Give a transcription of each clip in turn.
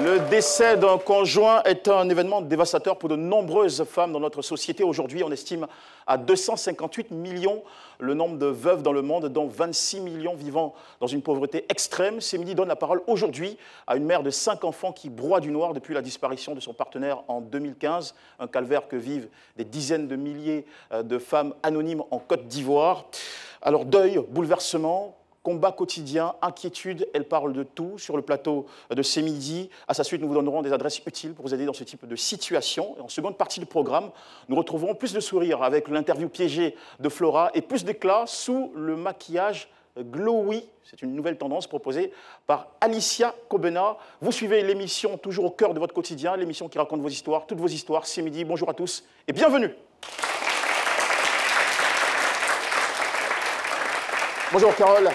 Le décès d'un conjoint est un événement dévastateur pour de nombreuses femmes dans notre société. Aujourd'hui, on estime à 258 millions le nombre de veuves dans le monde, dont 26 millions vivant dans une pauvreté extrême. Semidi donne la parole aujourd'hui à une mère de 5 enfants qui broie du noir depuis la disparition de son partenaire en 2015. Un calvaire que vivent des dizaines de milliers de femmes anonymes en Côte d'Ivoire. Alors deuil, bouleversement, combat quotidien, inquiétude, elle parle de tout sur le plateau de Semidi. À sa suite, nous vous donnerons des adresses utiles pour vous aider dans ce type de situation. Et en seconde partie du programme, nous retrouverons plus de sourires avec l'interview piégée de Flora et plus d'éclat sous le maquillage glowy. C'est une nouvelle tendance proposée par Alicia Kobena. Vous suivez l'émission toujours au cœur de votre quotidien, l'émission qui raconte vos histoires, toutes vos histoires. Semidi, bonjour à tous et bienvenue. Bonjour Carole.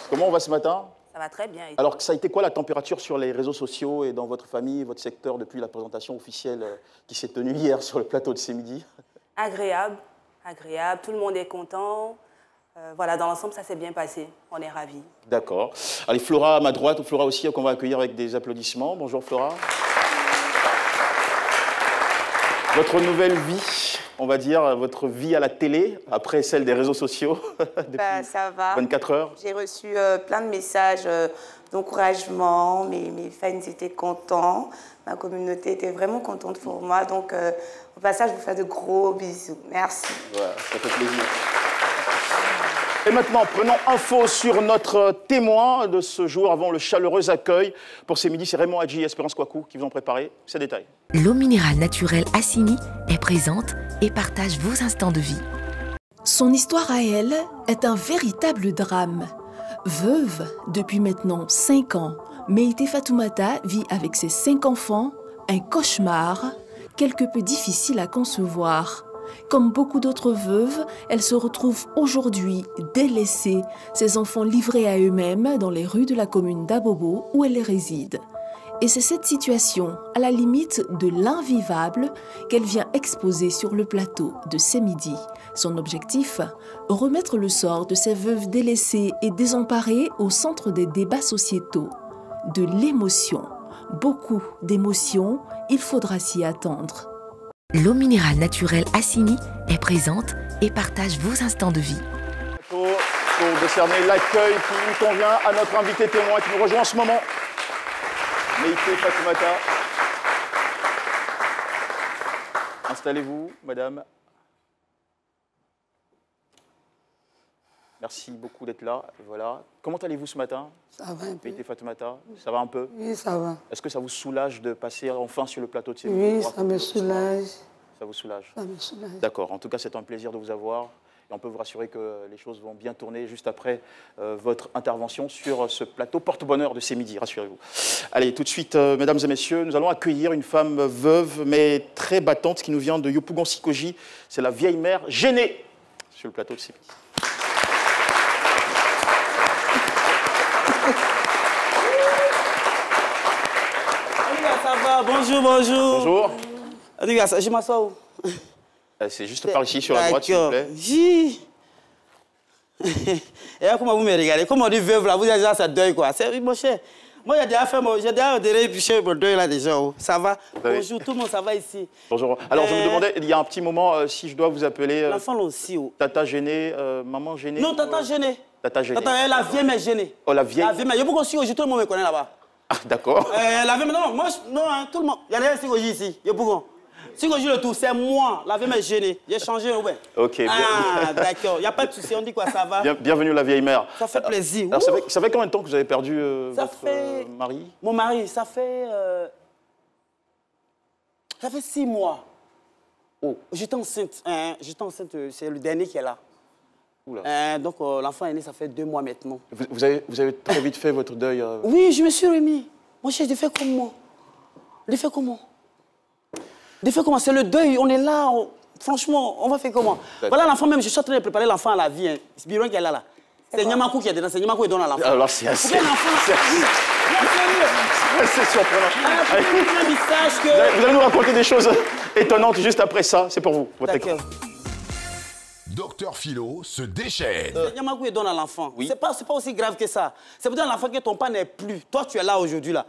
Comment on va ce matin? Ça va très bien. Alors, ça a été quoi la température sur les réseaux sociaux et dans votre famille, votre secteur, depuis la présentation officielle qui s'est tenue hier sur le plateau de Semidi? Agréable, agréable. Tout le monde est content. Voilà, dans l'ensemble, ça s'est bien passé. On est ravis. D'accord. Allez, Flora à ma droite, ou Flora aussi, qu'on va accueillir avec des applaudissements. Bonjour Flora. Votre nouvelle vie, on va dire, votre vie à la télé, après celle des réseaux sociaux, depuis ça va. 24 heures. J'ai reçu plein de messages d'encouragement, mes fans étaient contents, ma communauté était vraiment contente pour moi. Donc, au passage, je vous fais de gros bisous. Merci. Voilà, ça fait plaisir. Et maintenant, prenons info sur notre témoin de ce jour avant le chaleureux accueil. Pour Semidi, c'est Raymond Hadji et Espérance Kouakou qui vous ont préparé ces détails. L'eau minérale naturelle Assini est présente et partage vos instants de vie. Son histoire à elle est un véritable drame. Veuve depuis maintenant 5 ans, Meïté Fatoumata vit avec ses 5 enfants un cauchemar quelque peu difficile à concevoir. Comme beaucoup d'autres veuves, elle se retrouve aujourd'hui délaissée, ses enfants livrés à eux-mêmes dans les rues de la commune d'Abobo où elle réside. Et c'est cette situation, à la limite de l'invivable, qu'elle vient exposer sur le plateau de Semidi. Son objectif, remettre le sort de ces veuves délaissées et désemparées au centre des débats sociétaux. De l'émotion, beaucoup d'émotions, il faudra s'y attendre. L'eau minérale naturelle Assini est présente et partage vos instants de vie. Pour décerner l'accueil qui nous convient à notre invité témoin qui nous rejoint en ce moment, Meïté Fatoumata. Installez-vous, madame. Merci beaucoup d'être là. Voilà. Comment allez-vous ce matin? Ça va un peu. Meïté Fatoumata, ça va un peu? Oui, ça va. Est-ce que ça vous soulage de passer enfin sur le plateau de Semidi? Oui, ça me soulage. Ça vous soulage? Ça me soulage. D'accord. En tout cas, c'est un plaisir de vous avoir. Et on peut vous rassurer que les choses vont bien tourner juste après votre intervention sur ce plateau porte-bonheur de Semidi, rassurez-vous. Allez, tout de suite, mesdames et messieurs, nous allons accueillir une femme veuve, mais très battante, qui nous vient de Yopougon-Sikoji. C'est la vieille mère gênée sur le plateau de Semidi. Ça va, bonjour, bonjour. Bonjour. Regarde, je m'assois où? C'est juste par ici, sur la droite, s'il vous plaît. Et là, comment vous me regardez? Comme on dit veuve, là, vous avez déjà ça deuil, quoi. C'est mon cher. Moi, j'ai déjà épluché mon deuil, là, déjà. Ça va? Bonjour, tout le monde, ça va ici? Bonjour. Alors, je me demandais, il y a un petit moment, si je dois vous appeler... L'enfant, là aussi, où? Tata gênée, maman gênée? Non, tata gênée. Tata gênée. Tata, la vieille mère gênée. Oh, la vieille? La vieille mère. Il y a beaucoup aussi, tout le monde me connaît là-bas. Ah, d'accord. La vieille mère, non, moi, non, hein, tout le monde. Il y a des Sikoji ici, il y a beaucoup. Sikoji le tout, c'est moi, la vieille mère gênée. J'ai changé, ouais. Ok. Ah, d'accord. Il n'y a pas de souci, on dit quoi, ça va? Bienvenue, la vieille mère. Ça fait plaisir. Alors, ça fait combien de temps que vous avez perdu votre mari? Mon mari, ça fait 6 mois. Oh. J'étais enceinte, c'est le dernier qui est là. Donc l'enfant est né, ça fait 2 mois maintenant. Vous avez très vite fait votre deuil? Oui, je me suis remis. Mon cher, je fais comment? Je fais comment? Je fais comment? C'est le deuil, on est là. Franchement, on va faire comment? Voilà l'enfant même, je suis en train de préparer l'enfant à la vie. Hein. C'est Biron qui est là. C'est Nyamakou qui est dedans, c'est Nyamakou qui donne à l'enfant. Alors c'est assez... C'est surprenant. Vous allez nous raconter des choses étonnantes juste après ça. C'est pour vous, votre écran. Docteur Philo se déchaîne. Nyamakou donne à l'enfant. Oui. C'est pas aussi grave que ça. C'est pour dire à l'enfant que ton père n'est plus. Toi, tu es là aujourd'hui, là.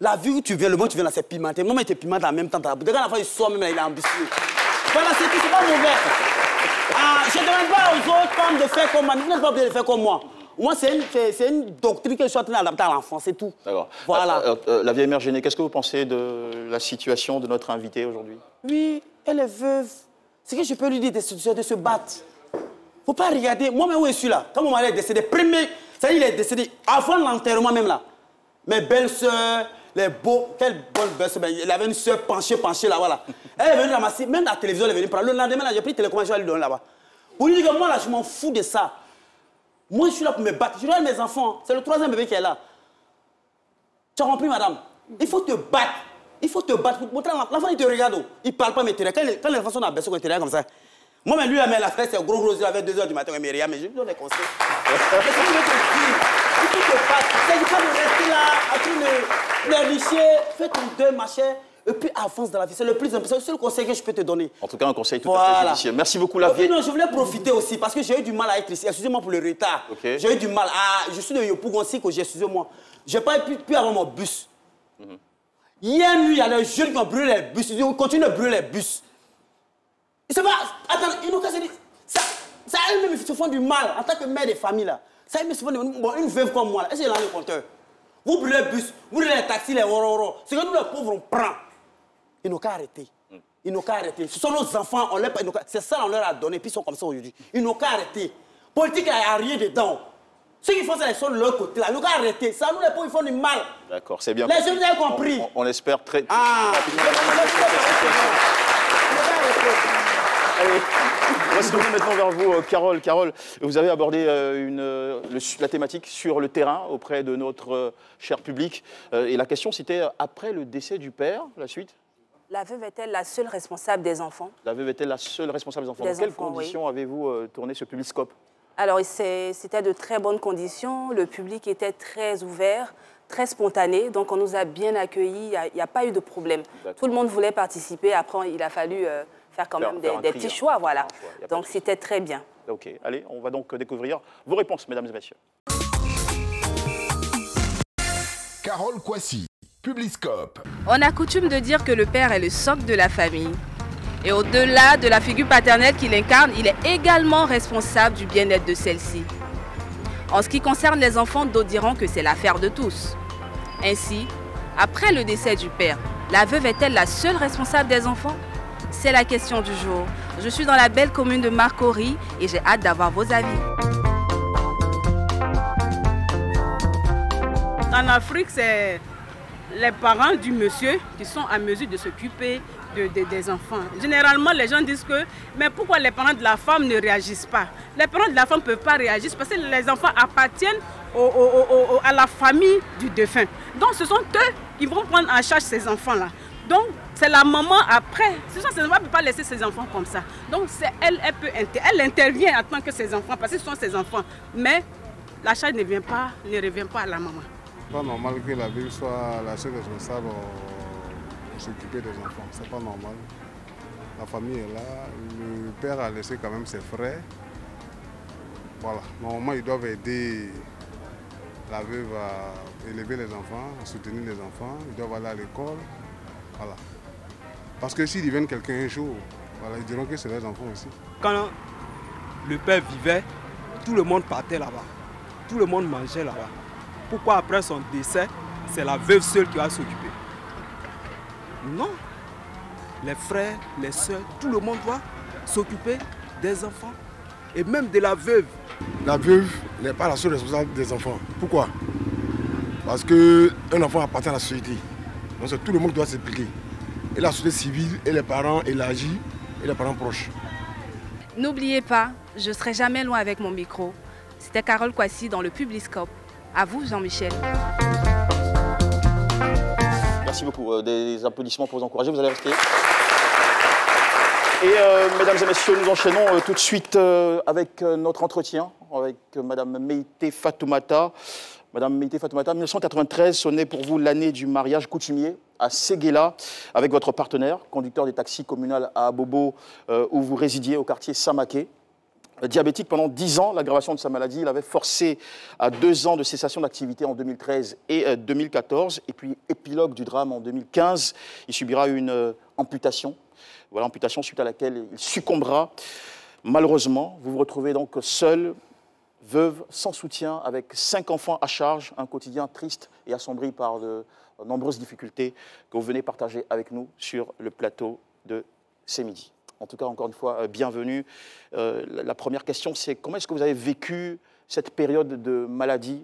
La vie où tu viens, le moment où tu viens là, c'est pimenté. Moi, il te pimente en même temps. Dès que l'enfant il sort, même là, il est ambitieux. Voilà, c'est tout, c'est pas mauvais. Ah, je ne demande pas aux autres femmes de faire comme moi. Vous n'êtes pas obligé de faire comme moi. Moi, c'est une doctrine que je suis en train d'adapter à l'enfant, c'est tout. D'accord. Voilà. La vieille mère gênée, qu'est-ce que vous pensez de la situation de notre invitée aujourd'hui? Oui, elle est veuve. Ce que je peux lui dire, c'est de se battre. Faut pas regarder. Moi-même, où je suis là, quand mon mari est décédé, ça y est, il est décédé avant l'enterrement même là. Mes belles-sœurs, les beaux, quelle bonne belle-sœur. Il avait une sœur penchée là, voilà. Elle est venue ramasser, même la télévision, elle est venue prendre. Le lendemain, j'ai pris le télécommande, je vais lui donner là-bas. Pour lui dire que moi, là, je m'en fous de ça. Moi, je suis là pour me battre. Je regarde mes enfants. C'est le 3e bébé qui est là. Tu as compris, madame? Il faut te battre. Il faut te battre. L'enfant, il te regarde. Il ne parle pas, mais quand les enfants sont abaissés, ils te regardent comme ça. Moi, mais lui, la frère, c'est gros, il avait 2 h du matin, il me regarde, mais je lui donne des conseils. Il faut te battre. Il ne s'agit pas de rester là, à tout le richer. Fais ton deuil, machin. Et puis avance dans la vie. C'est le plus important. C'est le seul conseil que je peux te donner. En tout cas, un conseil tout à fait judicieux. Merci beaucoup, la vieille. Non, je voulais profiter aussi parce que j'ai eu du mal à être ici. Excusez-moi pour le retard. Okay. J'ai eu du mal. Je suis de Yopougonsi, excusez-moi. Je n'ai pas pu avoir mon bus. Hier nuit, il y a des jeunes qui ont brûlé les bus. Ils continuent de brûler les bus. C'est pas. Attends, ils n'ont qu'à se dire. Ça elles-mêmes, ils se font du mal en tant que mère de famille là. Ça elles-mêmes se font du mal. Bon, une veuve comme moi là, est-ce qu'il y a le compteur? Vous brûlez les bus, vous brûlez les taxis, les rororo. C'est que nous les pauvres on prend. Ils n'ont qu'à arrêter. Ils n'ont qu'à arrêter. Ce sont nos enfants, c'est ça qu'on leur a donné, puis ils sont comme ça aujourd'hui. Ils n'ont qu'à arrêter. Politique, il n'y a rien dedans. Ceux qui font ça, ils sont de leur côté là. Ils n'ont qu'à arrêter. Ça, nous les pauvres, ils font du mal. D'accord, c'est bien. Les jeunes, vous avez compris. On espère très rapidement. Allez, on va se tourner maintenant vers vous, Carole. Carole, vous avez abordé la thématique sur le terrain auprès de notre cher public. Et la question, c'était après le décès du père, la suite? La veuve est-elle la seule responsable des enfants? La veuve est-elle la seule responsable des enfants? Dans quelles conditions avez-vous tourné ce Publiscope? Alors, c'était de très bonnes conditions. Le public était très ouvert, très spontané. Donc, on nous a bien accueillis. Il n'y a pas eu de problème. Tout le monde voulait participer. Après, il a fallu faire quand même des petits choix. Voilà. Donc, c'était très bien. OK. Allez, on va donc découvrir vos réponses, mesdames et messieurs. Carole Kwasi, Publiscope. On a coutume de dire que le père est le socle de la famille. Et au-delà de la figure paternelle qu'il incarne, il est également responsable du bien-être de celle-ci. En ce qui concerne les enfants, d'autres diront que c'est l'affaire de tous. Ainsi, après le décès du père, la veuve est-elle la seule responsable des enfants? C'est la question du jour. Je suis dans la belle commune de Marcory et j'ai hâte d'avoir vos avis. En Afrique, c'est les parents du monsieur qui sont en mesure de s'occuper des enfants. Généralement, les gens disent que, mais pourquoi les parents de la femme ne réagissent pas? Les parents de la femme ne peuvent pas réagir parce que les enfants appartiennent à la famille du défunt. Donc, ce sont eux qui vont prendre en charge ces enfants-là. Donc, c'est la maman après. Ce sont ses enfants, elle ne peut pas laisser ses enfants comme ça. Donc, elle intervient en tant que ses enfants parce que ce sont ses enfants. Mais la charge ne revient pas à la maman. C'est pas normal que la ville soit la seule responsable pour s'occuper des enfants. C'est pas normal. La famille est là. Le père a laissé quand même ses frères. Voilà. Normalement, ils doivent aider la veuve à élever les enfants, à soutenir les enfants. Ils doivent aller à l'école. Voilà. Parce que s'ils deviennent quelqu'un un jour, voilà, ils diront que c'est leurs enfants aussi. Quand le père vivait, tout le monde partait là-bas. Tout le monde mangeait là-bas. Pourquoi après son décès, c'est la veuve seule qui va s'occuper? Non. Les frères, les soeurs, tout le monde doit s'occuper des enfants et même de la veuve. La veuve n'est pas la seule responsable des enfants. Pourquoi? Parce qu'un enfant appartient à la société. Donc tout le monde doit s'impliquer. Et la société civile, et les parents élargis, et les parents proches. N'oubliez pas, je ne serai jamais loin avec mon micro. C'était Carole Kwasi dans le Publiscope. À vous, Jean-Michel. Merci beaucoup. Des applaudissements pour vous encourager. Vous allez rester. Et mesdames et messieurs, nous enchaînons tout de suite avec notre entretien avec Madame Meïté Fatoumata. Madame Meïté Fatoumata, 1993, sonnait pour vous l'année du mariage coutumier à Séguéla avec votre partenaire, conducteur des taxis communaux à Abobo, où vous résidiez au quartier Samaké. diabétique pendant 10 ans. L'aggravation de sa maladie l'avait forcé à 2 ans de cessation d'activité en 2013 et 2014. Et puis, épilogue du drame en 2015, il subira une amputation. Voilà, amputation suite à laquelle il succombera. Malheureusement, vous vous retrouvez donc seule, veuve, sans soutien, avec 5 enfants à charge, un quotidien triste et assombri par de nombreuses difficultés que vous venez partager avec nous sur le plateau de C'est Midi. En tout cas, encore une fois, bienvenue. La première question, c'est comment est-ce que vous avez vécu cette période de maladie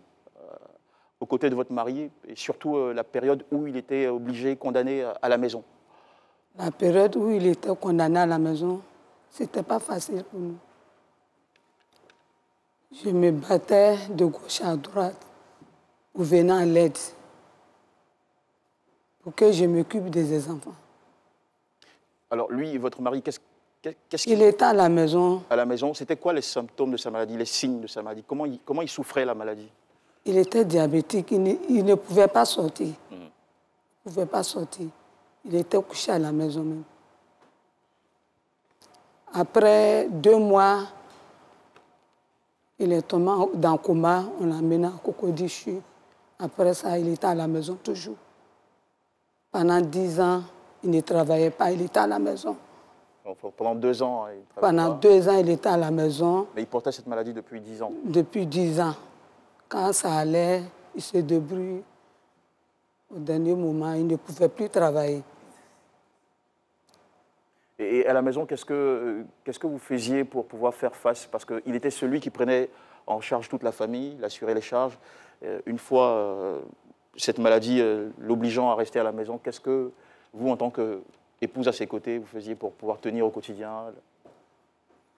aux côtés de votre mari et surtout la période où il était obligé, condamné à la maison? La période où il était condamné à la maison, ce n'était pas facile pour nous. Je me battais de gauche à droite pour venir en l'aide, pour que je m'occupe des enfants. Alors lui, votre mari, qu'est-ce Il était à la maison. À la maison, c'était quoi les symptômes de sa maladie, les signes de sa maladie? Comment il souffrait la maladie? Il était diabétique, il ne pouvait pas sortir. Il ne pouvait pas sortir. Il était couché à la maison même. Après 2 mois, il est tombé dans le coma, on l'a amené à Cocody-Chu. Après ça, il était à la maison toujours. Pendant 10 ans, il ne travaillait pas, il était à la maison. Pendant 2 ans, il travaillait Pendant pas. 2 ans, il était à la maison. Mais il portait cette maladie depuis 10 ans. Depuis 10 ans. Quand ça allait, il se débrouille. Au dernier moment, il ne pouvait plus travailler. Et à la maison, qu'est-ce que vous faisiez pour pouvoir faire face? Parce qu'il était celui qui prenait en charge toute la famille, il assurait les charges. Une fois cette maladie l'obligeant à rester à la maison, qu'est-ce que vous, en tant qu'épouse à ses côtés, vous faisiez pour pouvoir tenir au quotidien?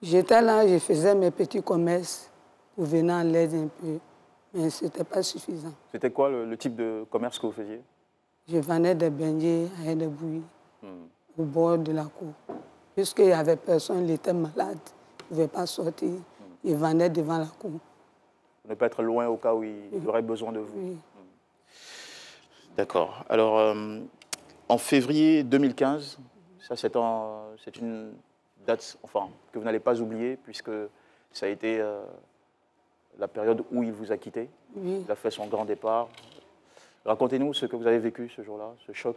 J'étais là, je faisais mes petits commerces pour venir en l'aide un peu, mais ce n'était pas suffisant. C'était quoi le type de commerce que vous faisiez? Je vendais des beignets et des bouillies au bord de la cour. Puisqu'il n'y avait personne, il était malade, il ne pouvait pas sortir. Il vendait devant la cour. Pour ne pas être loin au cas où il aurait besoin de vous. Oui. D'accord. Alors, en février 2015, ça c'est une date que vous n'allez pas oublier, puisque ça a été la période où il vous a quitté. Oui. Il a fait son grand départ. Racontez-nous ce que vous avez vécu ce jour-là, ce choc,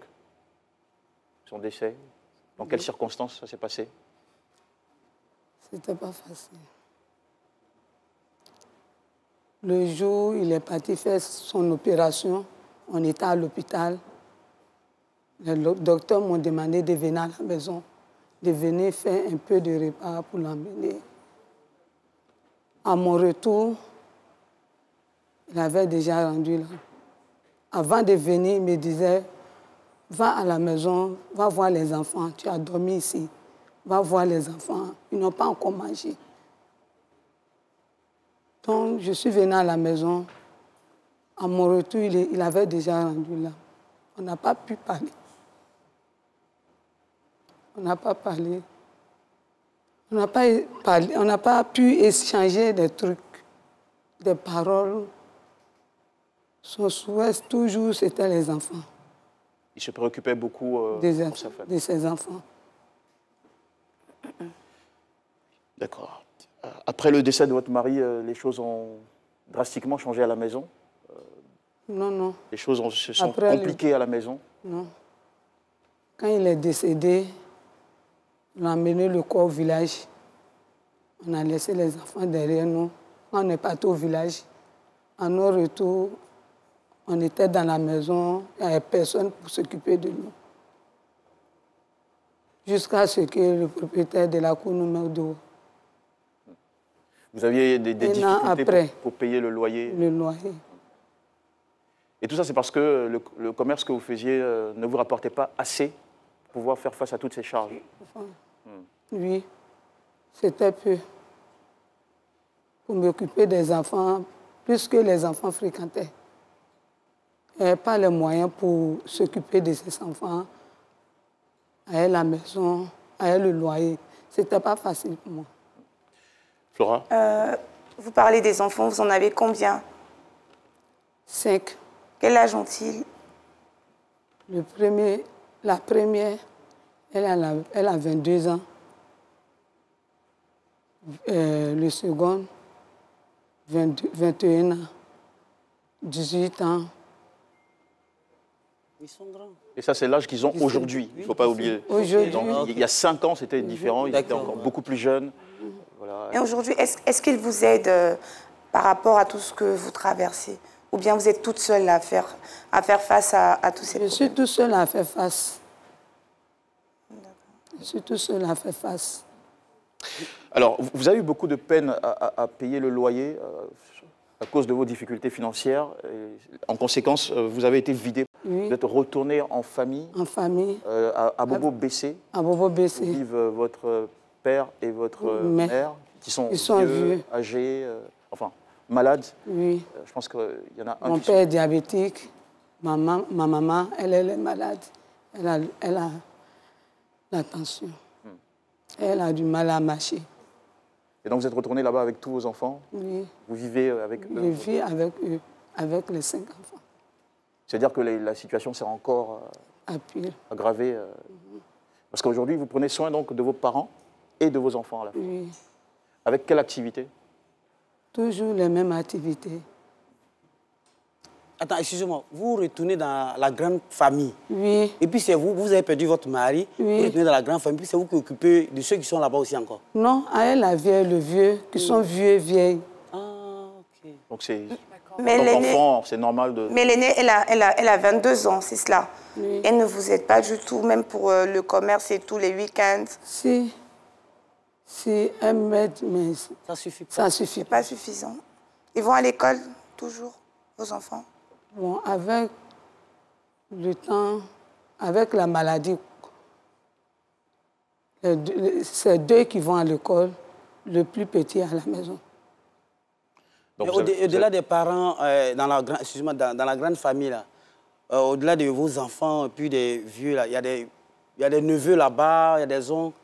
son décès. Dans quelles circonstances ça s'est passé? C'était pas facile. Le jour où il est parti faire son opération, on était à l'hôpital. Les docteurs m'ont demandé de venir à la maison, de venir faire un peu de repas pour l'emmener. À mon retour, il avait déjà rendu là. Avant de venir, il me disait, va à la maison, va voir les enfants, tu as dormi ici, va voir les enfants, ils n'ont pas encore mangé. Donc, je suis venue à la maison. À mon retour, il avait déjà rendu là. On n'a pas pu parler. On n'a pas parlé. On n'a pas pu échanger des trucs, des paroles. Son souhait, toujours, c'était les enfants. Il se préoccupait beaucoup pour sa famille. De ses enfants. D'accord. Après le décès de votre mari, les choses ont drastiquement changé à la maison? Non, non. Les choses se sont compliquées à la maison? Non. Quand il est décédé, on a emmené le corps au village. On a laissé les enfants derrière nous. Quand on est parti au village, à nos retours, on était dans la maison, il n'y avait personne pour s'occuper de nous. Jusqu'à ce que le propriétaire de la cour nous mette dehors. Vous aviez des difficultés pour payer le loyer? Le loyer. Et tout ça, c'est parce que le commerce que vous faisiez ne vous rapportait pas assez pour pouvoir faire face à toutes ces charges? Oui, c'était peu. Pour m'occuper des enfants, plus que les enfants fréquentaient. Il n'y avait pas les moyens pour s'occuper de ces enfants, à la maison, à le loyer. Ce n'était pas facile pour moi. Flora? Vous parlez des enfants, vous en avez combien? 5. Quel âge ont-ils? La première, elle a 22 ans. Le second, 21 ans, 18 ans. Ils sont grands. Et ça, c'est l'âge qu'ils ont aujourd'hui, il ne faut pas oublier. Donc, il y a 5 ans, c'était différent, ils étaient encore beaucoup plus jeunes. Voilà. Et aujourd'hui, est-ce qu'ils vous aident par rapport à tout ce que vous traversez? Ou bien vous êtes toute seule à faire face à tous ces problèmes? Je suis toute seule à faire face. Je suis toute seule à faire face. Alors, vous avez eu beaucoup de peine à payer le loyer à cause de vos difficultés financières. Et en conséquence, vous avez été vidé. Oui. Vous êtes retourné en famille. En famille. À Bobo-Bessé. À Bobo-Bessé. Où vivent votre père et votre mère, qui sont vieux, âgés, enfin, malades. Oui. Je pense qu'il y en a un. Mon père est diabétique. Ma maman, elle est malade. Elle a la tension. Elle a du mal à marcher. Et donc vous êtes retourné là-bas avec tous vos enfants? Oui. Vous vivez avec eux? Je vis avec eux, avec les 5 enfants. C'est-à-dire que la situation s'est encore aggravée. Parce qu'aujourd'hui, vous prenez soin donc de vos parents et de vos enfants à la fois. Oui. Avec quelle activité? Toujours les mêmes activités. Attends, excusez-moi, vous retournez dans la grande famille. Oui. Et puis c'est vous avez perdu votre mari, oui. Vous retournez dans la grande famille, puis c'est vous qui occupez de ceux qui sont là-bas aussi encore. Non, à elle, la vieille, le vieux, qui sont vieux et vieilles. Ah, ok. Donc c'est... Mais enfant, c'est normal de... Mais l'aînée, elle a 22 ans, c'est cela. Oui. Elle ne vous aide pas du tout, même pour le commerce et tous les week-ends. Si elle m'aide, mais ça suffit pas. Ça suffit pas suffisant. Ils vont à l'école, toujours, vos enfants? Bon, avec le temps, avec la maladie, c'est 2 qui vont à l'école, le plus petit à la maison. Au-delà des parents, dans la grande famille, au-delà de vos enfants et puis des vieux, il y a des neveux là-bas, il y a des oncles.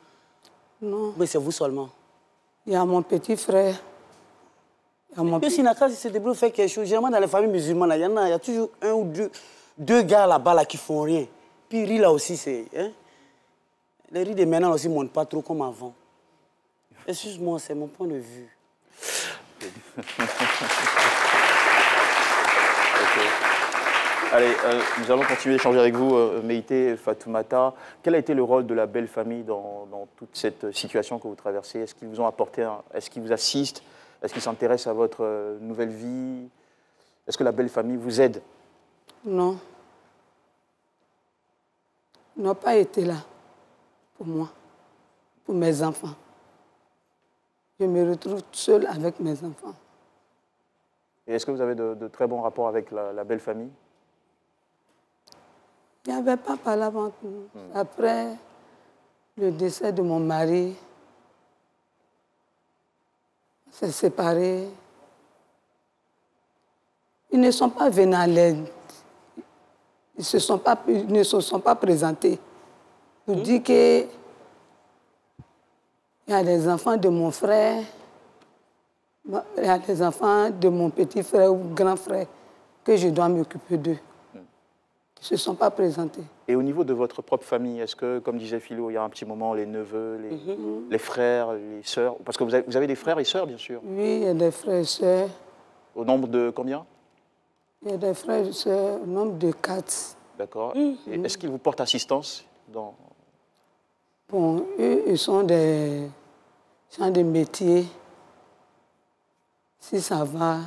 Non. Mais c'est vous seulement? Il y a mon petit frère. Mais si Naka se débrouille faire quelque chose, généralement dans les familles musulmanes, il y a toujours 1 ou 2 gars là-bas là, qui font rien. Puis riz là aussi, c'est... Hein? Les riz de maintenant aussi ne montent pas trop comme avant. Excuse-moi, c'est mon point de vue. Okay. Allez, nous allons continuer d'échanger avec vous, Meïté Fatoumata. Quel a été le rôle de la belle famille dans toute cette situation que vous traversez? Est-ce qu'ils vous ont apporté, est-ce qu'ils vous assistent? Est-ce qu'ils s'intéressent à votre nouvelle vie? Est-ce que la belle famille vous aide? Non. Ils n'ont pas été là pour moi, pour mes enfants. Je me retrouve seule avec mes enfants. Et est-ce que vous avez de très bons rapports avec la belle famille? Il n'y avait pas par l'avant. Après le décès de mon mari, on s'est séparés. Ils ne sont pas venus à l'aide. Ils ne se sont pas présentés. Pour dire qu'il y a des enfants de mon frère, il y a des enfants de mon petit frère ou grand frère que je dois m'occuper d'eux. Ils ne se sont pas présentés. Et au niveau de votre propre famille, est-ce que, comme disait Philo, il y a un petit moment, les neveux, les frères, les sœurs? Parce que vous avez des frères et sœurs, bien sûr. Oui, il y a des frères et sœurs. Au nombre de combien? Il y a des frères et sœurs au nombre de 4. D'accord. Est-ce qu'ils vous portent assistance dans... Bon, eux, ils sont des métiers. Si ça va,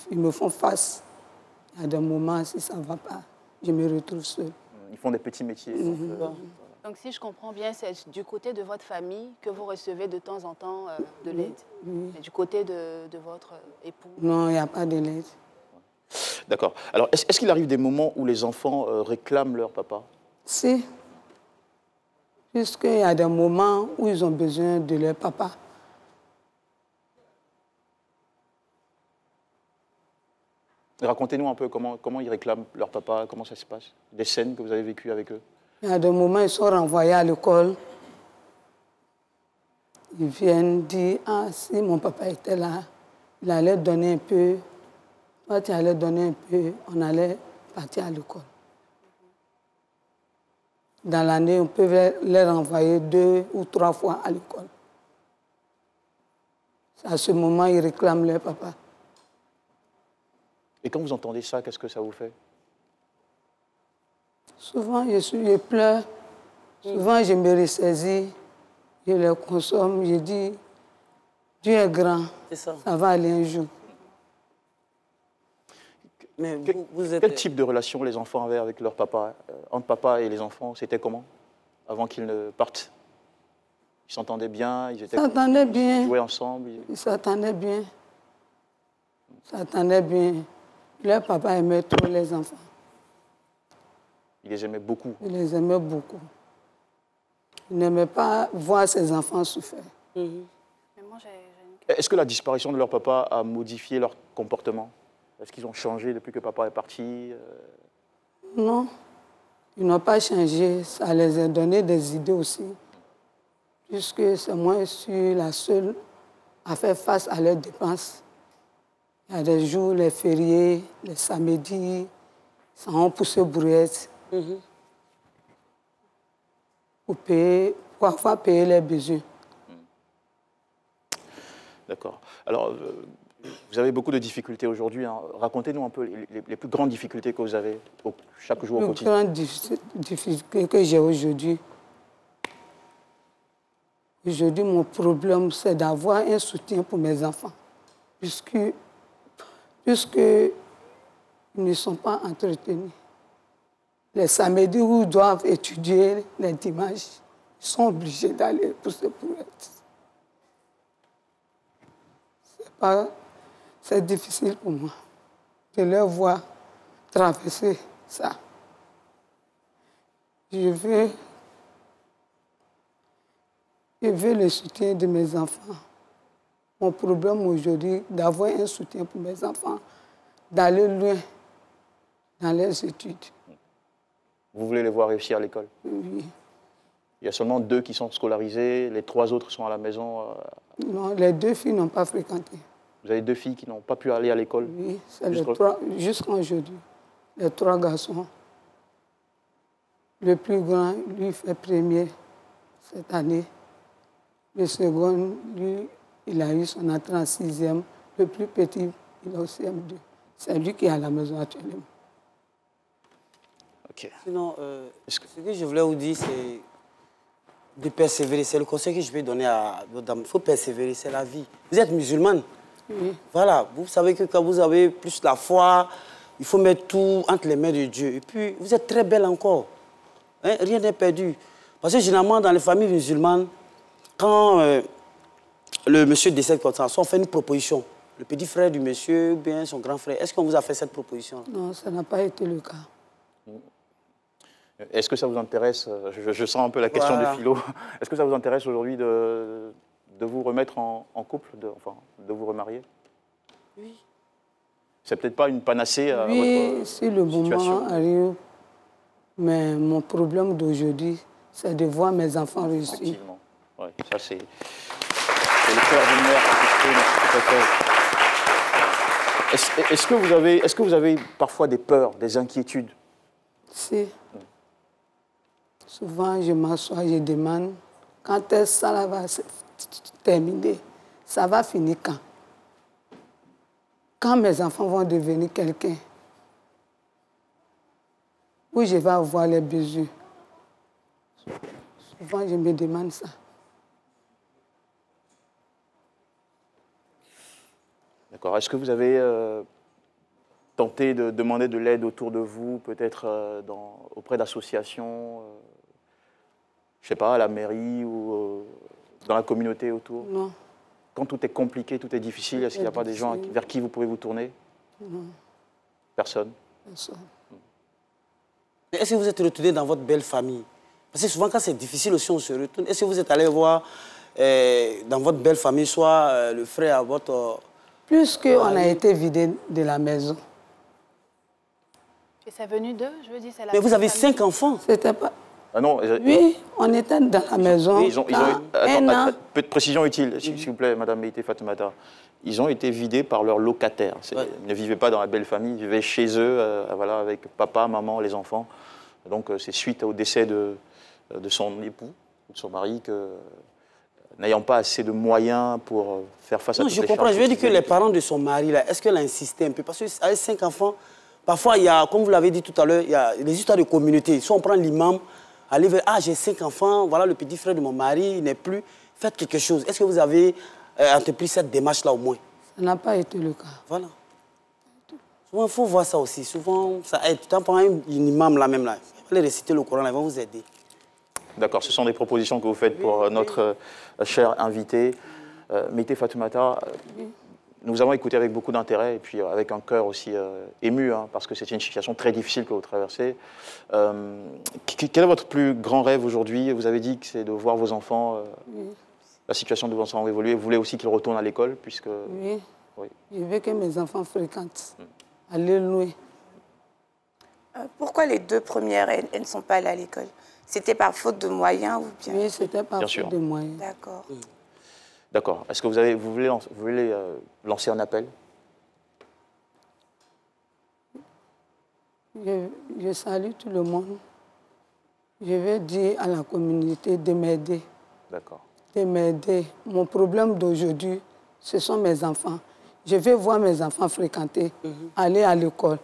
ils me font face. Il y a des moments, si ça ne va pas, je me retrouve seule. Ils font des petits métiers. Donc, si je comprends bien, c'est du côté de votre famille que vous recevez de temps en temps de l'aide. Mais du côté de votre époux? Non, il n'y a pas de l'aide. D'accord. Alors, est-ce qu'il arrive des moments où les enfants réclament leur papa? Si. Puisqu'il y a des moments où ils ont besoin de leur papa. Racontez-nous un peu comment ils réclament leur papa, comment ça se passe, des scènes que vous avez vécues avec eux. Il y a des moments où ils sont renvoyés à l'école. Ils viennent dire, ah, si mon papa était là, il allait donner un peu. Toi, tu allais donner un peu, on allait partir à l'école. Dans l'année, on peut les renvoyer 2 ou 3 fois à l'école. À ce moment, ils réclament leur papa. Et quand vous entendez ça, qu'est-ce que ça vous fait? Souvent, je pleure. Souvent, je me ressaisis. Je les consomme. Je dis, Dieu est grand. Ça va aller un jour. Mais Quel type de relation les enfants avaient avec leur papa? Entre papa et les enfants, c'était comment? Avant qu'ils ne partent? Ils s'entendaient bien? Ils s'entendaient bien. Ils jouaient ensemble? Ils s'entendaient bien. Ils s'entendaient bien. Leur papa aimait trop les enfants. Il les aimait beaucoup? Il les aimait beaucoup. Il n'aimait pas voir ses enfants souffrir. Est-ce que la disparition de leur papa a modifié leur comportement? Est-ce qu'ils ont changé depuis que papa est parti? Non, ils n'ont pas changé. Ça les a donné des idées aussi. Puisque c'est moi, je suis la seule à faire face à leurs dépenses. Il y a des jours, les fériés, les samedis, ça ont poussé brouillette. Pour avoir payé les besoins. D'accord. Alors, vous avez beaucoup de difficultés aujourd'hui. Hein. Racontez-nous un peu les plus grandes difficultés que vous avez chaque jour au quotidien. Les plus grandes difficultés que j'ai aujourd'hui. Aujourd'hui, mon problème, c'est d'avoir un soutien pour mes enfants. Puisque ils ne sont pas entretenus. Les samedis où ils doivent étudier, les dimanches, ils sont obligés d'aller pousser pour être. C'est difficile pour moi de leur voir traverser ça. Je veux le soutien de mes enfants. Mon problème aujourd'hui, d'avoir un soutien pour mes enfants, d'aller loin dans leurs études. Vous voulez les voir réussir à l'école? Oui. Il y a seulement 2 qui sont scolarisés, les 3 autres sont à la maison. Non, les 2 filles n'ont pas fréquenté. Vous avez 2 filles qui n'ont pas pu aller à l'école? Oui, c'est jusqu'à aujourd'hui. Les 3 garçons. Le plus grand, lui, fait premier cette année. Le second, lui, il a eu son entrée en 6e. Le plus petit, il est au CM2. C'est lui qui est à la maison actuellement. Okay. Sinon, ce que je voulais vous dire, c'est de persévérer. C'est le conseil que je vais donner à vos dames. Il faut persévérer, c'est la vie. Vous êtes musulmane. Oui. Voilà, vous savez que quand vous avez plus la foi, il faut mettre tout entre les mains de Dieu. Et puis, vous êtes très belle encore. Hein? Rien n'est perdu. Parce que généralement, dans les familles musulmanes, quand le monsieur décède comme ça, on fait une proposition. Le petit frère du monsieur ou bien son grand frère, est-ce qu'on vous a fait cette proposition? Non, ça n'a pas été le cas. Est-ce que ça vous intéresse, je sens un peu la question du philo, est-ce que ça vous intéresse aujourd'hui de vous remettre en couple, de vous remarier? Oui. C'est peut-être pas une panacée à oui, votre si le moment arrive, mais mon problème d'aujourd'hui, c'est de voir mes enfants réussir. Effectivement. Oui, ça c'est le cœur d'une mère qui s'exprime. Est-ce que vous avez parfois des peurs, des inquiétudes? Si. Souvent, je m'assois, je demande quand est-ce que ça va se terminer. Ça va finir quand? Quand mes enfants vont devenir quelqu'un? Où je vais avoir les besoins? Souvent, je me demande ça. D'accord. Est-ce que vous avez tenté de demander de l'aide autour de vous, peut-être auprès d'associations, je ne sais pas, à la mairie ou dans la communauté autour? Non. Quand tout est compliqué, tout est difficile, est-ce qu'il n'y a pas des gens vers qui vous pouvez vous tourner? Non. Personne? Personne. Est-ce que vous êtes retourné dans votre belle famille? Parce que souvent, quand c'est difficile aussi, on se retourne. Est-ce que vous êtes allé voir dans votre belle famille, soit le frère à votre... Plus qu'on a été vidé de la maison. Et c'est venu d'eux, je veux dire, c'est la... Mais vous avez 5 enfants. C'était pas... Ah non, oui, on était dans la maison. Ils ont peu de précision utile, s'il vous plaît, Madame Meïté Fatoumata. Ils ont été vidés par leurs locataires. Ils ne vivaient pas dans la belle famille, ils vivaient chez eux, voilà, avec papa, maman, les enfants. Donc c'est suite au décès de son époux, de son mari, que n'ayant pas assez de moyens pour faire face à toutes les charges. Non, je comprends. Je veux dire que les parents de son mari, là, est-ce qu'elle a insisté un peu? Parce qu'avec 5 enfants, parfois, il y a, comme vous l'avez dit tout à l'heure, il y a des histoires de communauté. Soit on prend l'imam, aller vers, ah, j'ai 5 enfants, voilà le petit frère de mon mari, il n'est plus, faites quelque chose. Est-ce que vous avez entrepris cette démarche-là au moins? Ça n'a pas été le cas. Voilà. Souvent, il faut voir ça aussi. Souvent, ça aide. Tant pour un imam là même, là, allez réciter le Coran, là, il va vous aider. D'accord, ce sont des propositions que vous faites pour notre cher invité. Meïté Fatoumata, nous avons écouté avec beaucoup d'intérêt et puis avec un cœur aussi ému, hein, parce que c'est une situation très difficile que vous traversez. Quel est votre plus grand rêve aujourd'hui? Vous avez dit que c'est de voir vos enfants, la situation de vos enfants évoluer. Vous voulez aussi qu'ils retournent à l'école puisque... Oui. Oui, je veux que mes enfants fréquentent. Alléluia. Pourquoi les 2 premières, elles ne sont pas allées à l'école? C'était par faute de moyens ou bien? Oui, c'était par faute de moyens. D'accord. D'accord. Est-ce que vous voulez lancer un appel? Je salue tout le monde. Je vais dire à la communauté de m'aider. D'accord. De m'aider. Mon problème d'aujourd'hui, ce sont mes enfants. Je vais voir mes enfants fréquenter, aller à l'école.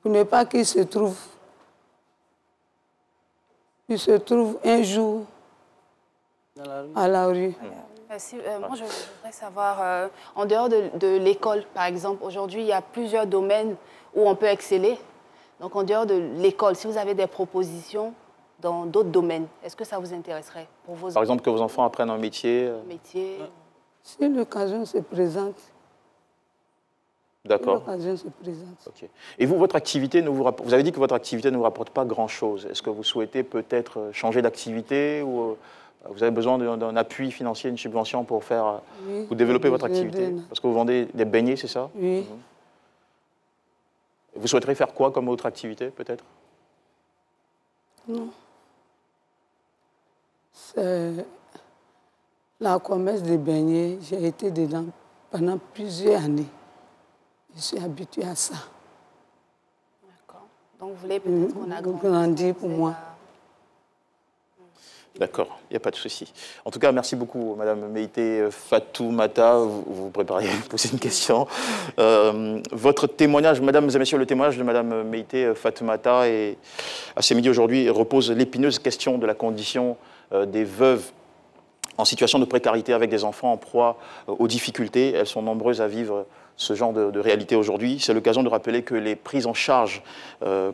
Pour ne pas qu'ils se trouvent un jour à la rue. Merci. Moi, je voudrais savoir, en dehors de l'école, par exemple, aujourd'hui, il y a plusieurs domaines où on peut exceller. Donc, en dehors de l'école, si vous avez des propositions dans d'autres domaines, est-ce que ça vous intéresserait pour vos enfants? Par exemple, que vos enfants apprennent un métier. Si l'occasion se présente. D'accord. Si l'occasion se présente. Okay. Et vous, votre activité, vous avez dit que votre activité ne vous rapporte pas grand-chose. Est-ce que vous souhaitez peut-être changer d'activité ou vous avez besoin d'un appui financier, une subvention pour faire, pour développer votre activité? Parce que vous vendez des beignets, c'est ça? Oui. Vous souhaiterez faire quoi comme autre activité, peut-être? Non. C'est la commerce des beignets. J'ai été dedans pendant plusieurs années. Je suis habituée à ça. D'accord. Donc, vous voulez peut-être qu'on agrandisse pour moi. D'accord, il n'y a pas de souci. En tout cas, merci beaucoup, Madame Meïté Fatoumata. Vous vous préparez à me poser une question. Votre témoignage, Mesdames et Messieurs, le témoignage de Madame Meïté Fatoumata est, à ce midi aujourd'hui, repose l'épineuse question de la condition des veuves en situation de précarité avec des enfants en proie aux difficultés. Elles sont nombreuses à vivre ce genre de réalité aujourd'hui. C'est l'occasion de rappeler que les prises en charge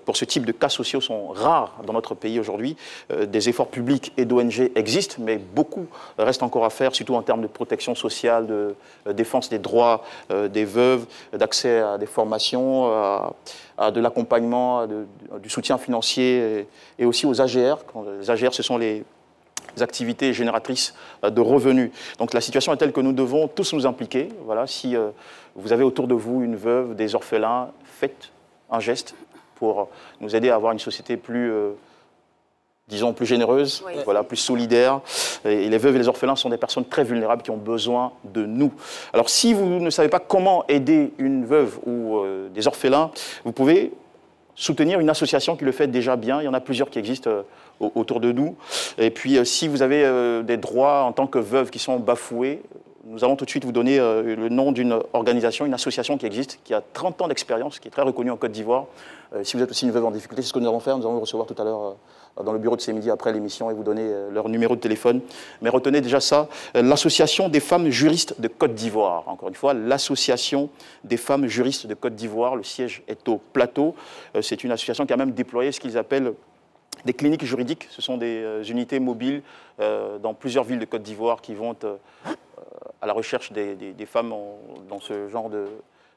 pour ce type de cas sociaux sont rares dans notre pays aujourd'hui. Des efforts publics et d'ONG existent, mais beaucoup reste encore à faire, surtout en termes de protection sociale, de défense des droits des veuves, d'accès à des formations, à de l'accompagnement, du soutien financier et aussi aux AGR. Les AGR, ce sont les activités génératrices de revenus. Donc la situation est telle que nous devons tous nous impliquer. Voilà, si vous avez autour de vous une veuve, des orphelins, faites un geste pour nous aider à avoir une société plus, disons, plus généreuse, voilà, plus solidaire. Et les veuves et les orphelins sont des personnes très vulnérables qui ont besoin de nous. Alors si vous ne savez pas comment aider une veuve ou des orphelins, vous pouvez soutenir une association qui le fait déjà bien. Il y en a plusieurs qui existent autour de nous. Et puis, si vous avez des droits en tant que veuve qui sont bafoués, nous allons tout de suite vous donner le nom d'une organisation, une association qui existe, qui a 30 ans d'expérience, qui est très reconnue en Côte d'Ivoire. Si vous êtes aussi une veuve en difficulté, c'est ce que nous allons faire. Nous allons vous recevoir tout à l'heure dans le bureau de ce midi après l'émission et vous donner leur numéro de téléphone. Mais retenez déjà ça, l'Association des femmes juristes de Côte d'Ivoire. Encore une fois, l'Association des femmes juristes de Côte d'Ivoire. Le siège est au Plateau. C'est une association qui a même déployé ce qu'ils appellent des cliniques juridiques. Ce sont des unités mobiles dans plusieurs villes de Côte d'Ivoire qui vont à la recherche des femmes dans ce genre de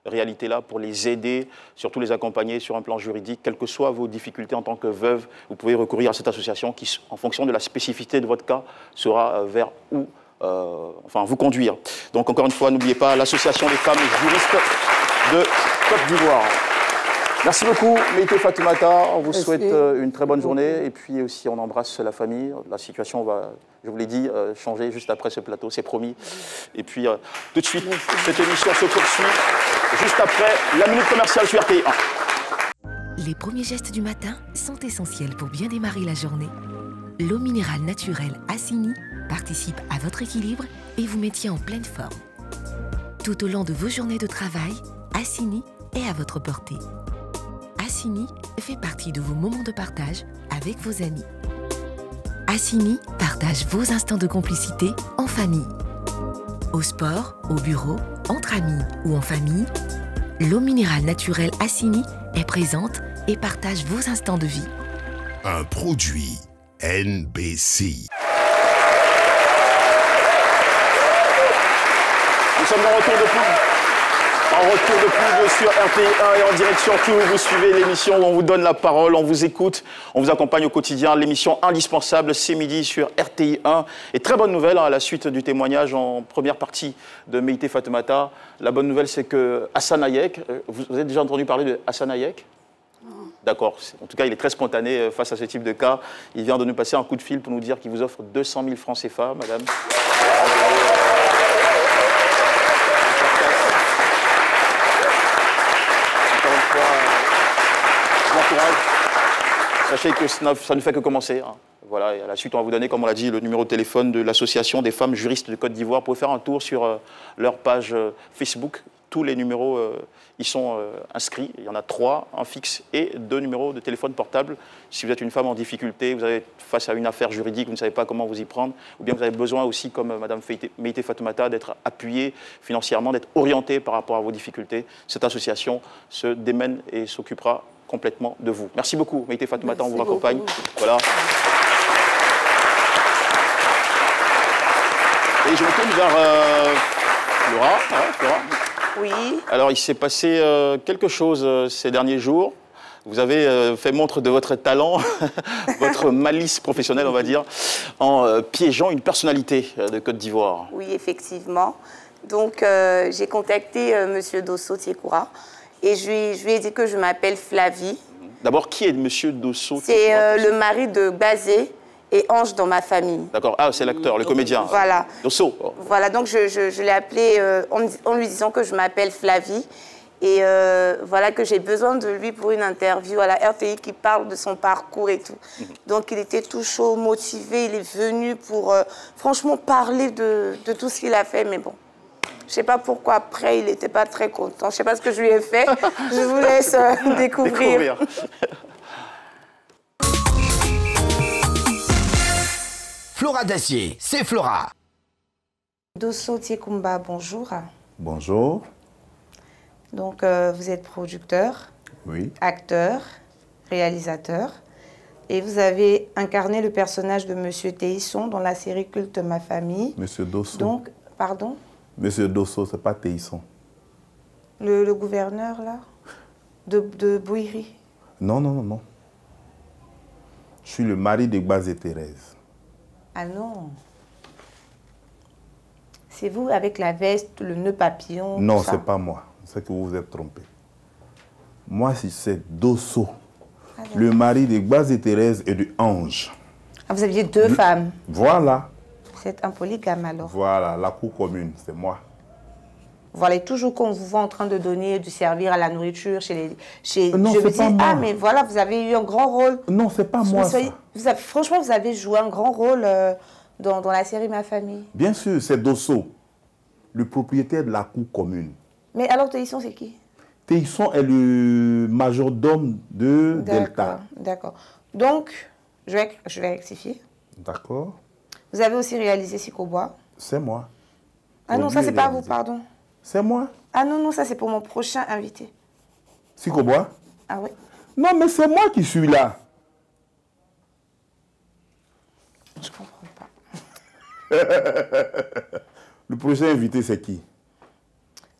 réalité-là pour les aider, surtout les accompagner sur un plan juridique. Quelles que soient vos difficultés en tant que veuve, vous pouvez recourir à cette association qui, en fonction de la spécificité de votre cas, saura vers où vous conduire. Donc encore une fois, n'oubliez pas l'Association des femmes juristes de Côte d'Ivoire. Merci beaucoup, Meïté Fatoumata. On vous souhaite une très bonne journée. Et puis aussi, on embrasse la famille. La situation va, je vous l'ai dit, changer juste après ce plateau, c'est promis. Et puis, tout de suite, cette émission se poursuit juste après la minute commerciale sur RTI 1. Les premiers gestes du matin sont essentiels pour bien démarrer la journée. L'eau minérale naturelle Assini participe à votre équilibre et vous mettiez en pleine forme. Tout au long de vos journées de travail, Assini est à votre portée. Assini fait partie de vos moments de partage avec vos amis. Assini partage vos instants de complicité en famille. Au sport, au bureau, entre amis ou en famille, l'eau minérale naturelle Assini est présente et partage vos instants de vie. Un produit NBC. Nous sommes en retour de pub sur RTI1 et en direct sur Tout. Vous suivez l'émission où on vous donne la parole, on vous écoute, on vous accompagne au quotidien. L'émission indispensable, c'est midi sur RTI1. Et très bonne nouvelle, à la suite du témoignage en première partie de Meïté Fatoumata. La bonne nouvelle, c'est que Hassan Hayek, vous avez déjà entendu parler de Hassan Hayek ? D'accord. En tout cas, il est très spontané face à ce type de cas. Il vient de nous passer un coup de fil pour nous dire qu'il vous offre 200 000 francs CFA, madame. Sachez que ça ne fait que commencer. Hein. Voilà, et à la suite, on va vous donner, comme on l'a dit, le numéro de téléphone de l'Association des femmes juristes de Côte d'Ivoire. Vous pouvez faire un tour sur leur page Facebook. Tous les numéros y sont inscrits. Il y en a 3, un fixe et 2 numéros de téléphone portable. Si vous êtes une femme en difficulté, vous êtes face à une affaire juridique, vous ne savez pas comment vous y prendre, ou bien vous avez besoin aussi, comme Mme Meïté Fatoumata, d'être appuyée financièrement, d'être orientée par rapport à vos difficultés, cette association se démène et s'occupera complètement de vous. Merci beaucoup, Meïté Fatoumata, on vous accompagne. Voilà. Et je me tourne vers Flora. Flora. Oui. Alors, il s'est passé quelque chose ces derniers jours. Vous avez fait montre de votre talent, votre malice professionnelle, on va dire, en piégeant une personnalité de Côte d'Ivoire. Oui, effectivement. Donc, j'ai contacté M. Dosso Tiekoura et je lui ai dit que je m'appelle Flavie. D'abord, qui est M. Dosso Tiekoura? C'est le mari de Bazé et Ange dans ma famille. D'accord. Ah, c'est l'acteur, le comédien. Voilà. Dosso. Voilà, donc je l'ai appelé en lui disant que je m'appelle Flavie et voilà que j'ai besoin de lui pour une interview à la RTI qui parle de son parcours et tout. Donc il était tout chaud, motivé, il est venu pour franchement parler de tout ce qu'il a fait, mais bon. Je ne sais pas pourquoi après il n'était pas très content. Je ne sais pas ce que je lui ai fait. Je vous laisse découvrir. Flora Dacier, c'est Flora. Dosso Tiekoura, bonjour. Bonjour. Donc, vous êtes producteur, oui, acteur, réalisateur, et vous avez incarné le personnage de Monsieur Théisson dans la série culte Ma Famille. Monsieur Dosso. Donc, pardon? Monsieur Dosso, c'est pas Théisson. Le gouverneur, là, de Bouiri. Non, non, non, non. Je suis le mari de Gbazé Thérèse. Ah non. C'est vous avec la veste, le nœud papillon. Non, c'est pas moi. C'est que vous vous êtes trompé. Moi, c'est Dosso, le mari de Gbazé Thérèse et de Ange. Ah, vous aviez 2 femmes. Voilà. C'est un polygame alors. Voilà, la cour commune, c'est moi. Voilà, et toujours qu'on vous voit en train de donner, de servir à la nourriture chez les... Non, je me c'est pas dis, moi. ah, mais voilà, vous avez eu un grand rôle. Non, c'est pas moi, ça. Franchement, vous avez joué un grand rôle dans la série Ma Famille. Bien sûr, c'est Dosso, le propriétaire de la cour commune. Mais alors, Théisson, c'est qui? Théisson est le majordome de Delta. D'accord. Donc, je vais rectifier. D'accord. Vous avez aussi réalisé Sikobois. C'est moi. Ah non, ça, c'est pas vous, pardon. C'est moi. Ah non, non, ça, c'est pour mon prochain invité. Sikobois? Ah oui. Non, mais c'est moi qui suis là. Je comprends pas. Le prochain invité, c'est qui?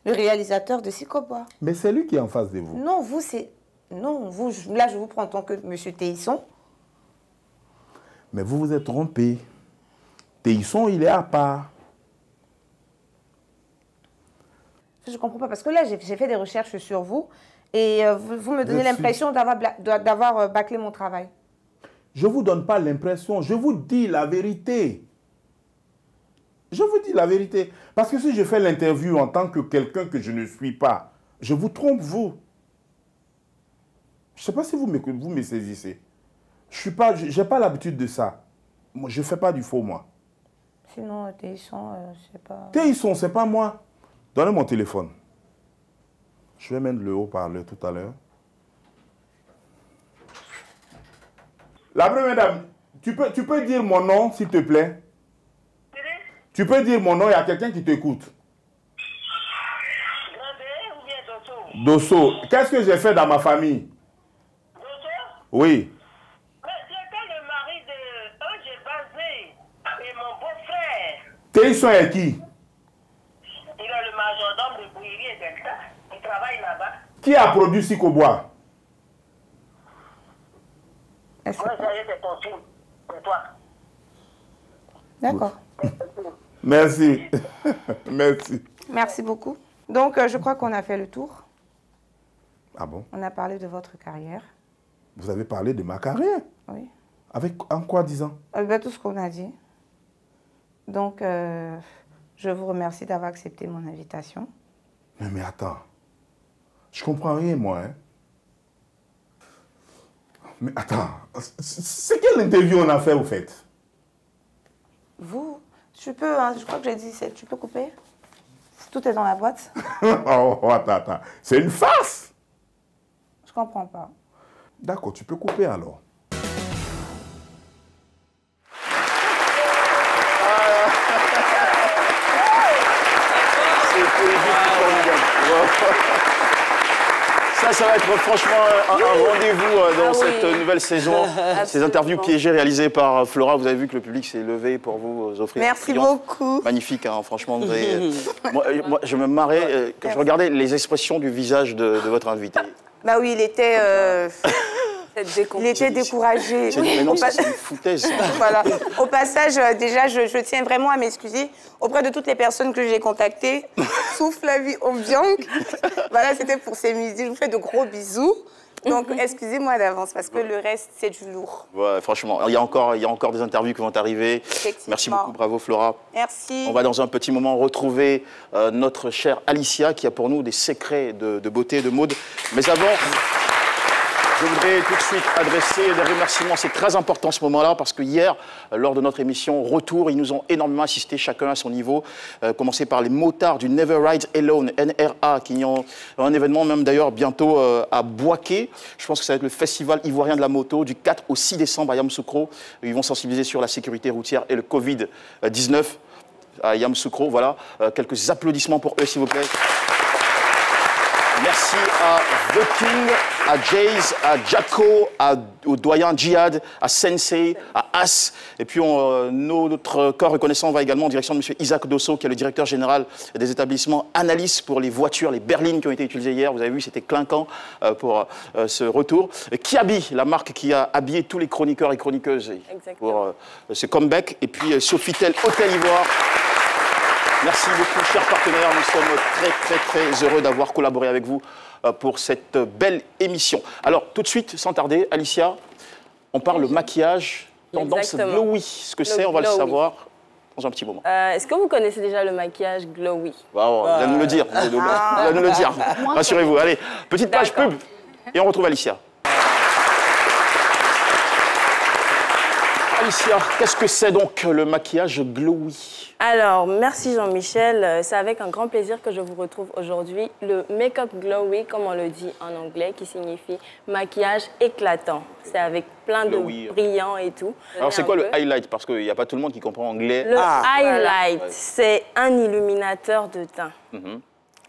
Le réalisateur de Sikobois. Mais c'est lui qui est en face de vous. Non, vous, c'est... Non, vous, là, je vous prends en tant que M. Théisson. Mais vous vous êtes trompé. Théisson, il est à part. Je ne comprends pas, parce que là, j'ai fait des recherches sur vous et vous me donnez l'impression d'avoir bâclé mon travail. Je ne vous donne pas l'impression, je vous dis la vérité. Je vous dis la vérité. Parce que si je fais l'interview en tant que quelqu'un que je ne suis pas, je vous trompe, vous. Je ne sais pas si vous me saisissez. Je n'ai pas l'habitude de ça. Moi, je ne fais pas du faux, moi. Sinon, Téisson, je sais pas. Téisson, c'est pas moi. Donnez mon téléphone. Je vais mettre le haut-parleur tout à l'heure. La première dame, tu peux dire mon nom, s'il te plaît? Tu peux dire mon nom, il y a quelqu'un qui t'écoute. Dosso. Qu'est-ce que j'ai fait dans ma famille? Dosso? Oui. Mais j'étais le mari de Ange Bazé et mon beau-frère. Téisson est qui? Il est le majordome de Bouillerie et Delta. Il travaille là-bas. Qui a produit Sikobois? Moi, j'ai ton film. C'est toi. D'accord. Merci. Merci. Merci beaucoup. Donc, je crois qu'on a fait le tour. Ah bon? On a parlé de votre carrière. Vous avez parlé de ma carrière? Oui. Avec, en quoi disant? Tout ce qu'on a dit. Donc, je vous remercie d'avoir accepté mon invitation. Mais attends. Je comprends rien, moi. Hein? Mais attends. C'est quelle interview on a fait, au fait? Vous, tu peux, hein, je crois que j'ai dit, tu peux couper? Tout est dans la boîte. Oh, attends. C'est une farce! Je comprends pas. D'accord, tu peux couper alors. Ça va être franchement un rendez-vous dans cette nouvelle saison. Ces interviews piégées réalisées par Flora. Vous avez vu que le public s'est levé pour vous offrir. Merci beaucoup. Magnifique, hein, franchement. Vous avez... moi, je me marrais quand je regardais les expressions du visage de votre invité. Bah oui, il était découragé. Mais non, c'est une foutaise. Voilà. Au passage, déjà, je tiens vraiment à m'excuser auprès de toutes les personnes que j'ai contactées, sauf Flavie Ombiang. Voilà, c'était pour ces musiques. Je vous fais de gros bisous. Donc, excusez-moi d'avance, parce que le reste, c'est du lourd. Ouais, franchement, il y a encore des interviews qui vont arriver. Merci beaucoup, bravo Flora. Merci. On va dans un petit moment retrouver notre chère Alicia, qui a pour nous des secrets de beauté et de mode. Mais avant... Je voudrais tout de suite adresser des remerciements. C'est très important ce moment-là parce que hier, lors de notre émission Retour, ils nous ont énormément assisté, chacun à son niveau. Commencer par les motards du Never Ride Alone, NRA, qui ont un événement même d'ailleurs bientôt à Boaké. Je pense que ça va être le festival ivoirien de la moto du 4 au 6 décembre à Yamoussoukro. Ils vont sensibiliser sur la sécurité routière et le Covid-19 à Yamoussoukro. Voilà, quelques applaudissements pour eux, s'il vous plaît. Merci à The King, à Jace, à Jaco, au doyen Djihad, à Sensei, à As. Et puis notre corps reconnaissant va également en direction de M. Isaac Dosso, qui est le directeur général des établissements Analyse pour les voitures, les berlines qui ont été utilisées hier. Vous avez vu, c'était clinquant pour ce retour. Kiabi, la marque qui a habillé tous les chroniqueurs et chroniqueuses pour ce comeback. Et puis Sofitel Hôtel Ivoire. Merci beaucoup, chers partenaires. Nous sommes très heureux d'avoir collaboré avec vous pour cette belle émission. Alors, tout de suite, sans tarder, Alicia, on parle maquillage, tendance glowy. Ce que c'est, on va le savoir dans un petit moment. Est-ce que vous connaissez déjà le maquillage glowy? Wow, vous allez nous le dire. Vous allez nous le dire. Rassurez-vous. Allez, petite page pub et on retrouve Alicia. Alicia, qu'est-ce que c'est donc le maquillage glowy? Alors, merci Jean-Michel. C'est avec un grand plaisir que je vous retrouve aujourd'hui. Le make-up glowy, comme on le dit en anglais, qui signifie maquillage éclatant. C'est avec plein de brillants et tout. Alors, c'est quoi le highlight? Parce qu'il n'y a pas tout le monde qui comprend anglais. Le highlight, c'est un illuminateur de teint.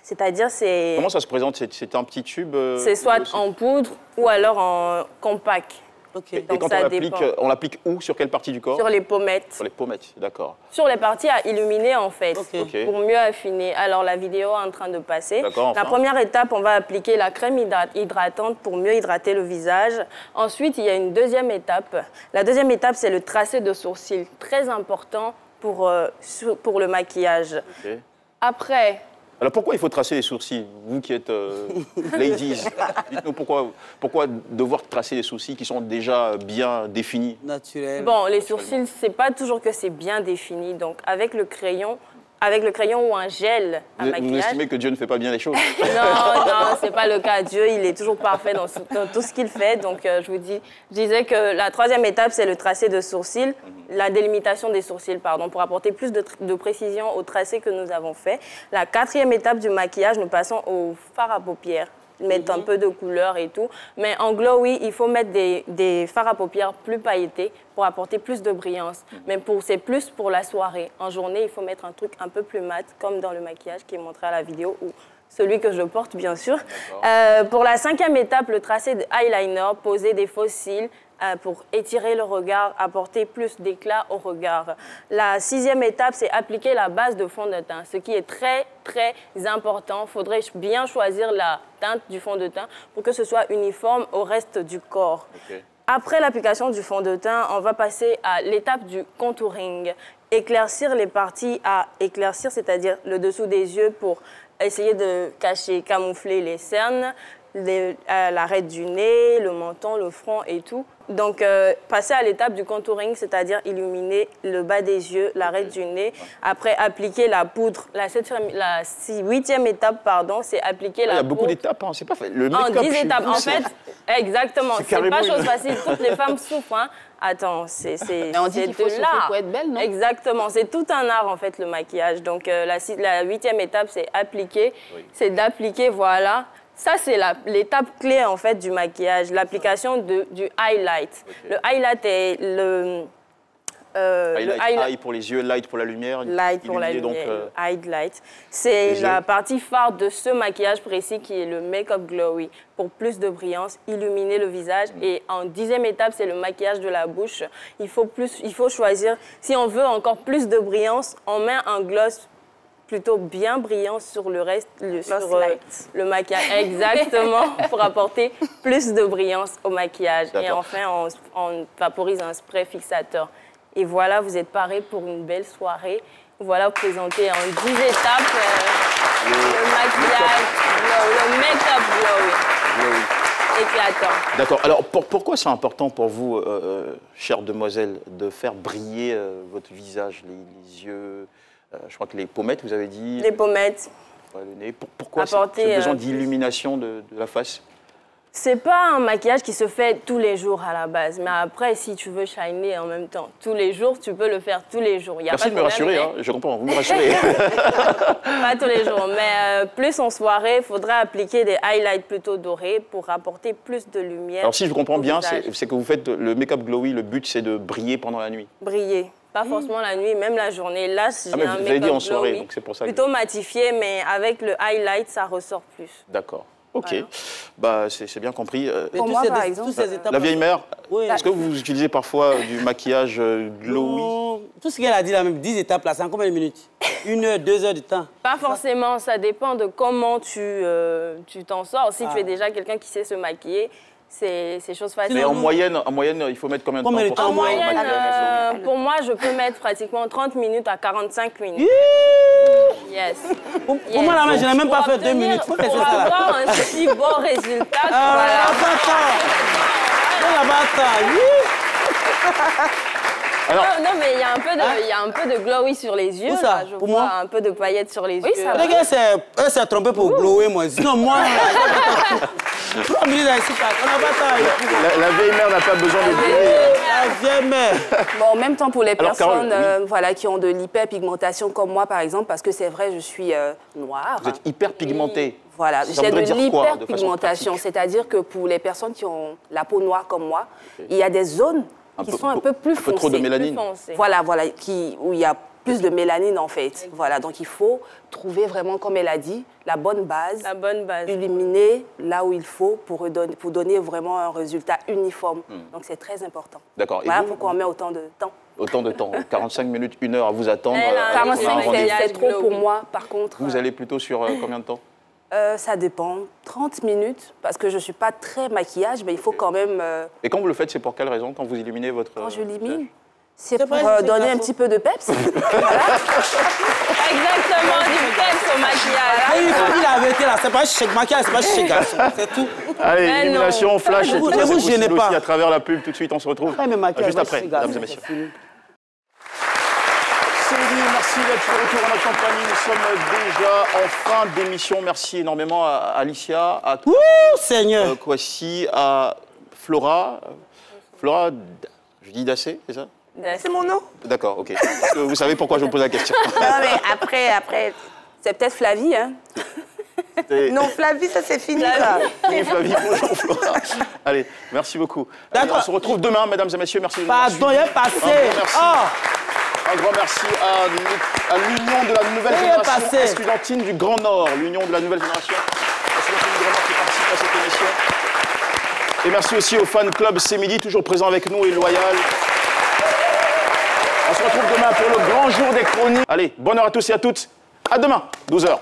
C'est-à-dire, c'est... Comment ça se présente? C'est un petit tube c'est soit en poudre ou alors en compact. Et quand on l'applique où? Sur quelle partie du corps? Sur les pommettes. Sur les pommettes, d'accord. Sur les parties à illuminer, en fait, pour mieux affiner. Alors, la vidéo est en train de passer. La première étape, on va appliquer la crème hydratante pour mieux hydrater le visage. Ensuite, il y a une deuxième étape. La deuxième étape, c'est le tracé de sourcils. Très important pour le maquillage. Après... Alors pourquoi il faut tracer les sourcils? Vous qui êtes ladies, dites-nous pourquoi devoir tracer les sourcils qui sont déjà bien définis? Naturel. Bon, les sourcils, c'est pas toujours que c'est bien défini. Donc avec le crayon ou un gel à maquillage... Vous estimez que Dieu ne fait pas bien les choses? Non, c'est pas le cas. Dieu, il est toujours parfait dans tout ce qu'il fait. Donc je disais que la troisième étape, c'est le tracé de sourcils. la délimitation des sourcils, pardon, pour apporter plus de précision au tracé que nous avons fait. La 4e étape du maquillage, nous passons au fard à paupières. Mettre un peu de couleur et tout. Mais en glowy, il faut mettre des fards à paupières plus pailletés pour apporter plus de brillance. Mais c'est plus pour la soirée. En journée, il faut mettre un truc un peu plus mat, comme dans le maquillage qui est montré à la vidéo, ou celui que je porte, bien sûr. Pour la 5e étape, le tracé de eyeliner, poser des faux cils, pour étirer le regard, apporter plus d'éclat au regard. La 6e étape, c'est appliquer la base de fond de teint, ce qui est très, très important. Il faudrait bien choisir la teinte du fond de teint pour que ce soit uniforme au reste du corps. Après l'application du fond de teint, on va passer à l'étape du contouring. Éclaircir les parties à éclaircir, c'est-à-dire le dessous des yeux pour essayer de cacher, camoufler les cernes, l'arête du nez, le menton, le front et tout. Donc, passer à l'étape du contouring, c'est-à-dire illuminer le bas des yeux, l'arête du nez. Après, appliquer la poudre. La 8e étape, pardon, c'est appliquer la poudre. Il y a beaucoup d'étapes, hein. C'est pas fait. Le en 10 étapes, en fait. Exactement. C'est pas chose facile. Toutes les femmes souffrent, hein. Attends, c'est on dit qu'il faut souffrir pour être belle, non? Exactement. C'est tout un art, en fait, le maquillage. Donc, la 8e étape, c'est appliquer. C'est d'appliquer, voilà. Ça, c'est l'étape clé, en fait, du maquillage, l'application du highlight. Le highlight est Eye pour les yeux, light pour la lumière. Light pour la lumière, highlight. C'est la partie phare de ce maquillage précis qui est le make-up glowy. Pour plus de brillance, illuminer le visage. Et en 10e étape, c'est le maquillage de la bouche. Il faut choisir, si on veut encore plus de brillance, on met un gloss plutôt bien brillant sur le reste, le maquillage. Exactement, pour apporter plus de brillance au maquillage. Et enfin, on vaporise un spray fixateur. Et voilà, vous êtes parés pour une belle soirée. Voilà, présenté en 10 étapes le maquillage, le make-up glowy. Éclatant. D'accord. Alors, pourquoi c'est important pour vous, chère demoiselle, de faire briller votre visage, les yeux, je crois que les pommettes, vous avez dit. Les pommettes. Ouais, le nez. Pourquoi ce besoin d'illumination de la face? C'est pas un maquillage qui se fait tous les jours à la base. Mais après, si tu veux shiner en même temps tous les jours, tu peux le faire tous les jours. Merci de me rassurer, hein. Je comprends, vous me rassurez. Pas tous les jours, mais plus en soirée, il faudra appliquer des highlights plutôt dorés pour apporter plus de lumière. Alors si je comprends bien, c'est que vous faites le make-up glowy, le but c'est de briller pendant la nuit. Briller. Pas forcément la nuit, même la journée. Là, j'ai un vous avez dit en soirée, glowy, donc c'est pour ça. Plutôt matifié, mais avec le highlight, ça ressort plus. D'accord. Ok, voilà. Bah, c'est bien compris. Pour moi, par exemple, la vieille mère, oui. Est-ce que vous utilisez parfois du maquillage glowy? Non, tout ce qu'elle a dit là, même 10 étapes, là, c'est en combien de minutes? 1 heure, 2 heures de temps? Pas forcément, ça dépend de comment tu t'en sors. Si tu es déjà quelqu'un qui sait se maquiller, c'est chose facile. Mais en moyenne, il faut mettre combien de temps? En moyenne, pour moi, je peux mettre pratiquement 30 minutes à 45 minutes. Yes. Pour moi, là, je n'ai même pas fait 2 minutes. Pour avoir un si bon résultat. Non, mais il y a un peu de glowy sur les yeux. Ça, là, je vois un peu de paillettes sur les yeux. Ça va. Elle s'est trompée pour glower, moi. Sinon, moi, 3 minutes à ici, on n'a pas temps. La vieille mère n'a pas besoin de glower. La vieille mère. Bon, en même temps, pour les personnes qui ont de l'hyperpigmentation comme moi, par exemple, parce que c'est vrai, je suis noire. Vous êtes hyperpigmentée. Voilà, j'ai de l'hyperpigmentation, c'est-à-dire que pour les personnes qui ont la peau noire comme moi, il y a des zones qui sont un peu plus foncées. Trop de mélanine. Voilà, où il y a plus de mélanine en fait. Voilà, donc il faut trouver vraiment, comme elle a dit, la bonne base. La bonne base. Illuminer là où il faut pour donner vraiment un résultat uniforme. Donc c'est très important. D'accord. Voilà pourquoi on met autant de temps. Autant de temps, 45 minutes, 1 heure à vous attendre. 45, c'est trop pour moi, par contre. Vous allez plutôt sur combien de temps? Ça dépend. 30 minutes, parce que je ne suis pas très maquillage, mais il faut quand même... Et quand vous le faites, c'est pour quelle raison, quand vous illuminez votre... Quand je l'illumine, c'est pour donner un petit peu de peps. Voilà. Exactement, du peps au maquillage. Il a arrêté là, c'est pas chez maquillage, c'est pas chez garçon, c'est tout. Allez, illumination, flash, ne vous gênez pas. À travers la pub, tout de suite, on se retrouve juste après, mesdames et messieurs. Merci d'être de retour en notre compagnie. Nous sommes déjà en fin d'émission. Merci énormément à Alicia, à Kwasi, à Flora. Flora, je dis Dassé, c'est ça? C'est mon nom. D'accord, ok. Parce que vous savez pourquoi je vous pose la question. Non, mais après... C'est peut-être Flavie, hein? Non, Flavie, ça c'est fini, ça. Oui, Flavie, bonjour Flora. Allez, merci beaucoup. Allez, on se retrouve demain, mesdames et messieurs. Merci. Pardon, il est passé. Merci. Un grand merci à l'Union de la Nouvelle Génération Estudiantine du Grand Nord. L'Union de la Nouvelle Génération Estudiantine du Grand Nord qui participe à cette émission. Et merci aussi au fan club C'est Midi, toujours présent avec nous et loyal. On se retrouve demain pour le grand jour des chroniques. Allez, bonne heure à tous et à toutes. À demain, 12h.